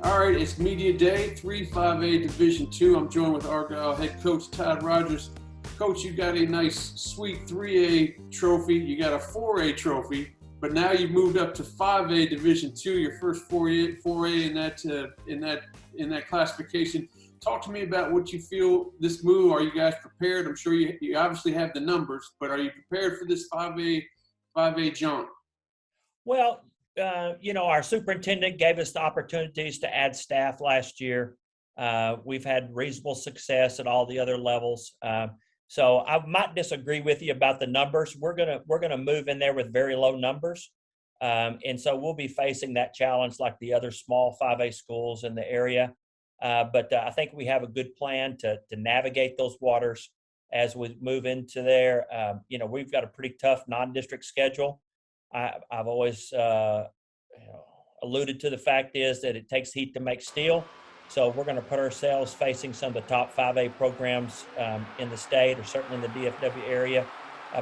All right, it's media day, 3-5A Division II. I'm joined with Argyle head coach Todd Rogers. Coach, you got a nice, sweet 3A trophy. You got a 4A trophy, but now you've moved up to 5A Division II. Your first 4A in that classification. Talk to me about what you feel this move. Are you guys prepared? I'm sure you obviously have the numbers, but are you prepared for this 5A jaunt? Well, our superintendent gave us the opportunities to add staff last year. We've had reasonable success at all the other levels. So I might disagree with you about the numbers. We're gonna move in there with very low numbers, and so we'll be facing that challenge like the other small 5A schools in the area. But I think we have a good plan to navigate those waters as we move into there. We've got a pretty tough non-district schedule. I've always alluded to the fact is that it takes heat to make steel. So we're going to put ourselves facing some of the top 5A programs in the state, or certainly in the DFW area,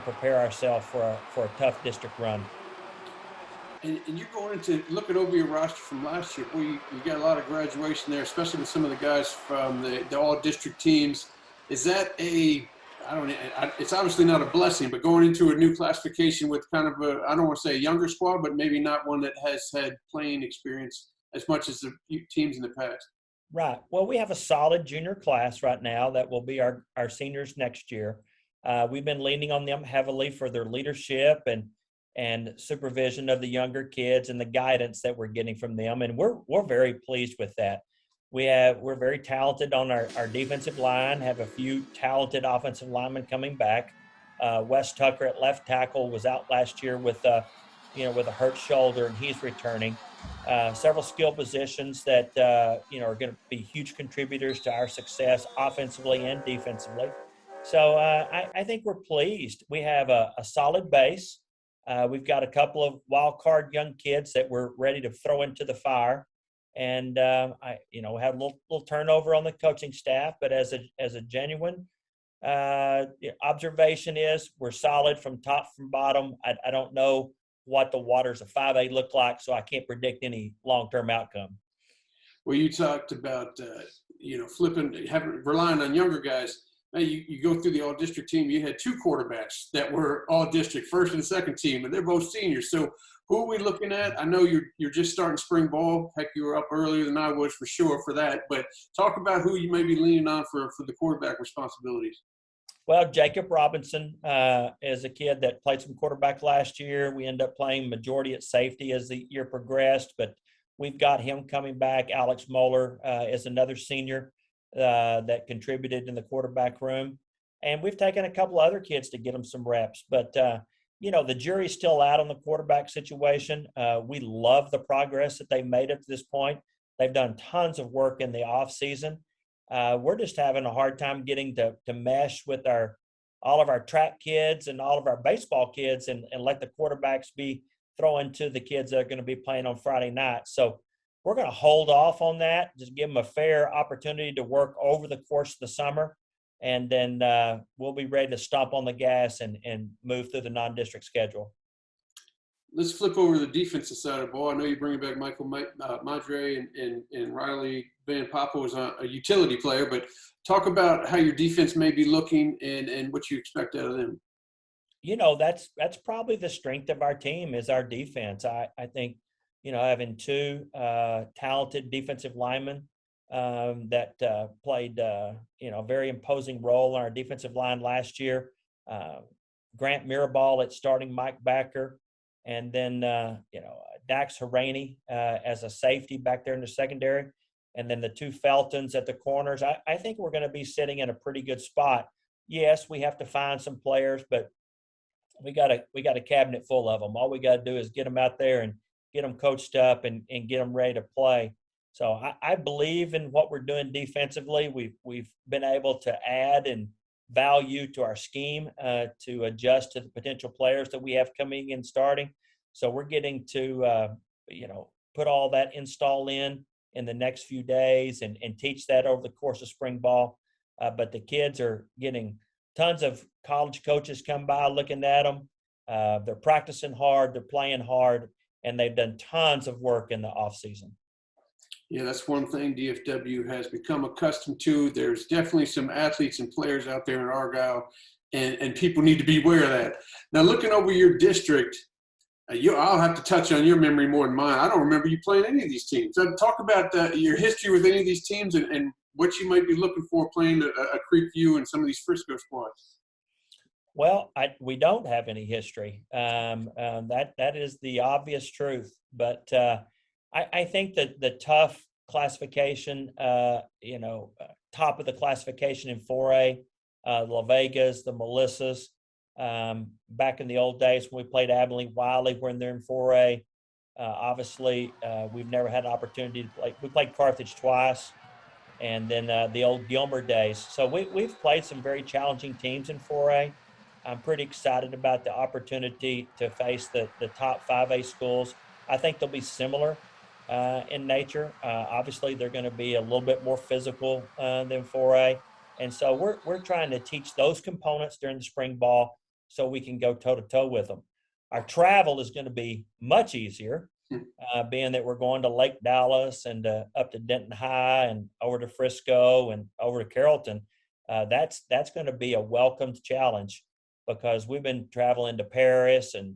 prepare ourselves for a tough district run. And you're going into looking over your roster from last year. You got a lot of graduation there, especially with some of the guys from the all-district teams. Is that it's obviously not a blessing, but going into a new classification with kind of I don't want to say a younger squad, but maybe not one that has had playing experience as much as the teams in the past. Right. Well, we have a solid junior class right now that will be our seniors next year. We've been leaning on them heavily for their leadership and supervision of the younger kids and the guidance that we're getting from them. And we're very pleased with that. We're very talented on our defensive line, have a few talented offensive linemen coming back. Wes Tucker at left tackle was out last year with a hurt shoulder, and he's returning. Several skill positions that are going to be huge contributors to our success offensively and defensively. So I think we're pleased. We have a solid base. We've got a couple of wild card young kids that we're ready to throw into the fire. And had a little turnover on the coaching staff, but as a genuine observation is we're solid from top from bottom. I don't know what the waters of 5A look like, so I can't predict any long-term outcome. Well, you talked about relying on younger guys. Now you go through the all-district team. You had two quarterbacks that were all-district, first and second team, and they're both seniors. So who are we looking at? I know you're just starting spring ball. Heck, you were up earlier than I was for sure for that. But talk about who you may be leaning on for the quarterback responsibilities. Well, Jacob Robinson is a kid that played some quarterback last year. We ended up playing majority at safety as the year progressed, but we've got him coming back. Alex Moeller is another senior that contributed in the quarterback room. And we've taken a couple other kids to get them some reps. But the jury's still out on the quarterback situation. We love the progress that they've made up to this point. They've done tons of work in the off season. We're just having a hard time getting to mesh with all of our track kids and all of our baseball kids and let the quarterbacks be throwing to the kids that are going to be playing on Friday night. So we're going to hold off on that, just give them a fair opportunity to work over the course of the summer. And then we'll be ready to stomp on the gas and move through the non-district schedule. Let's flip over to the defensive side of the ball. I know you're bringing back Michael Madre and Riley Van Poppel as a utility player, but talk about how your defense may be looking and what you expect out of them. That's probably the strength of our team is our defense. I think, having two talented defensive linemen that played, a very imposing role on our defensive line last year. Grant Mirabal at starting Mike Backer, and then, Dax Haraney as a safety back there in the secondary, and then the two Feltons at the corners. I think we're going to be sitting in a pretty good spot. Yes, we have to find some players, but we got a cabinet full of them. All we got to do is get them out there and get them coached up and get them ready to play. So I believe in what we're doing defensively. We've been able to add and value to our scheme to adjust to the potential players that we have coming in starting. So we're getting to put all that install in the next few days and teach that over the course of spring ball. But the kids are getting tons of college coaches come by looking at them. They're practicing hard, they're playing hard, and they've done tons of work in the off season. Yeah, that's one thing DFW has become accustomed to. There's definitely some athletes and players out there in Argyle, and people need to be aware of that. Now, looking over your district, I'll have to touch on your memory more than mine. I don't remember you playing any of these teams. So talk about your history with any of these teams and what you might be looking for playing a Creekview and some of these Frisco squads. Well, we don't have any history. That is the obvious truth. But I think that the tough classification, top of the classification in 4A, the La Vegas, the Melissas, back in the old days when we played Abilene Wiley when they're in 4A. Obviously, we've never had an opportunity to play. We played Carthage twice, and then the old Gilmer days. So we've played some very challenging teams in 4A. I'm pretty excited about the opportunity to face the top 5A schools. I think they'll be similar in nature. Obviously, they're going to be a little bit more physical than 4A. And so we're trying to teach those components during the spring ball so we can go toe-to-toe with them. Our travel is going to be much easier, being that we're going to Lake Dallas and up to Denton High and over to Frisco and over to Carrollton. That's going to be a welcomed challenge because we've been traveling to Paris and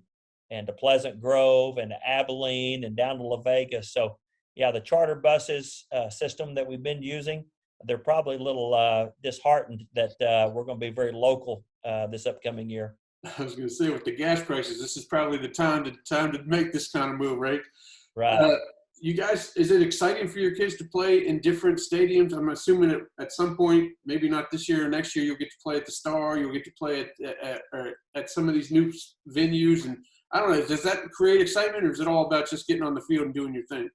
to Pleasant Grove and to Abilene and down to La Vegas. So, yeah, the charter buses system that we've been using, they're probably a little disheartened that we're going to be very local this upcoming year. I was going to say, with the gas prices, this is probably the time to make this kind of move, right? Right. You guys, is it exciting for your kids to play in different stadiums? I'm assuming at some point, maybe not this year or next year, you'll get to play at the Star. You'll get to play at some of these new venues. And I don't know, does that create excitement, or is it all about just getting on the field and doing your thing?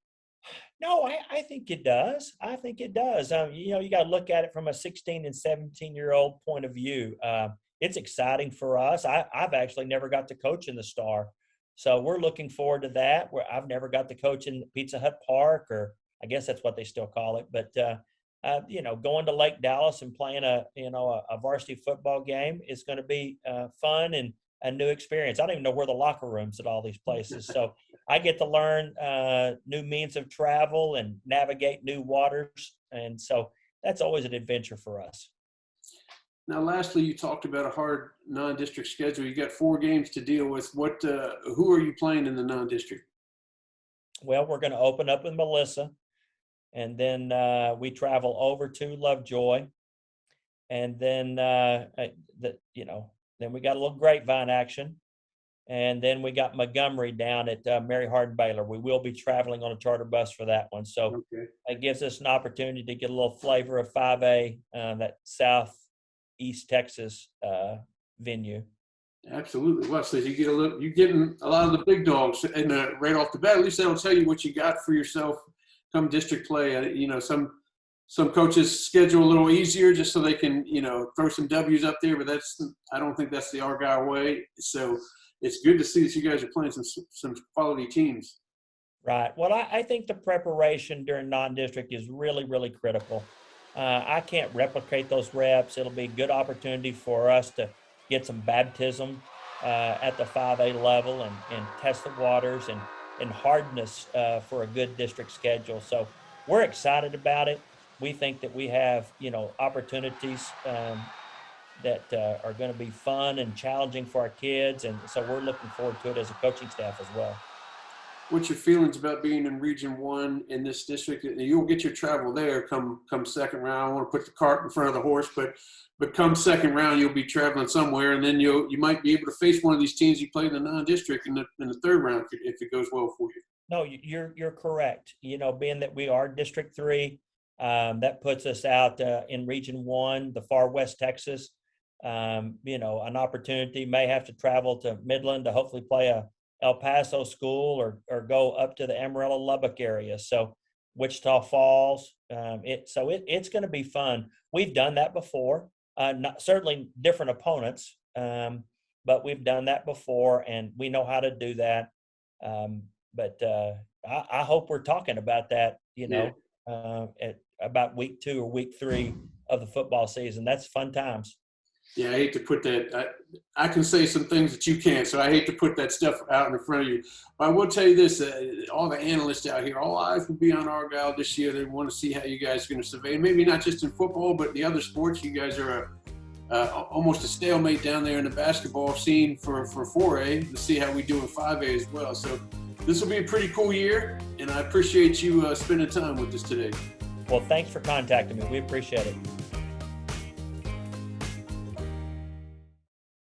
No, I think it does. I think it does. You got to look at it from a 16 and 17-year-old point of view. It's exciting for us. I've actually never got to coach in the Star. So we're looking forward to that. I've never got to coach in Pizza Hut Park, or I guess that's what they still call it. But going to Lake Dallas and playing a varsity football game is going to be fun and a new experience. I don't even know where the locker rooms at all these places. So I get to learn new means of travel and navigate new waters, and so that's always an adventure for us. Now, lastly, you talked about a hard non-district schedule. You got 4 games to deal with. Who are you playing in the non-district? Well, we're going to open up with Melissa, and then we travel over to Lovejoy, and then then we got a little Grapevine action, and then we got Montgomery down at Mary Hardin Baylor. We will be traveling on a charter bus for that one, so it gives us an opportunity to get a little flavor of 5A, that Southeast Texas venue. Absolutely. Well, so you're getting a lot of the big dogs, and right off the bat, at least that'll tell you what you got for yourself come district play. Some coaches schedule a little easier just so they can, throw some W's up there, but I don't think that's the Argyle way. So it's good to see that you guys are playing some quality teams. Right. Well, I think the preparation during non-district is really, really critical. I can't replicate those reps. It'll be a good opportunity for us to get some baptism at the 5A level and test the waters and hardness for a good district schedule. So we're excited about it. We think that we have, opportunities that are going to be fun and challenging for our kids. And so we're looking forward to it as a coaching staff as well. What's your feelings about being in Region 1 in this district? You'll get your travel there come second round. I don't want to put the cart in front of the horse, but come second round, you'll be traveling somewhere, and then you might be able to face one of these teams you play in the non-district in the third round if it goes well for you. No, you're correct. Being that we are District 3, that puts us out in Region 1, the far west Texas. An opportunity, may have to travel to Midland to hopefully play a El Paso school or go up to the Amarillo Lubbock area. So Wichita Falls. It's going to be fun. We've done that before. Not certainly different opponents, but we've done that before, and we know how to do that. But I hope we're talking about that. At about week 2 or week 3 of the football season. That's fun times. Yeah, I hate to put that. I can say some things that you can't, so I hate to put that stuff out in front of you. But I will tell you this: all the analysts out here, all eyes will be on Argyle this year. They want to see how you guys are going to survey. Maybe not just in football, but the other sports. You guys are almost a stalemate down there in the basketball scene for 4A. To see how we do in 5A as well. So this will be a pretty cool year, and I appreciate you spending time with us today. Well, thanks for contacting me. We appreciate it.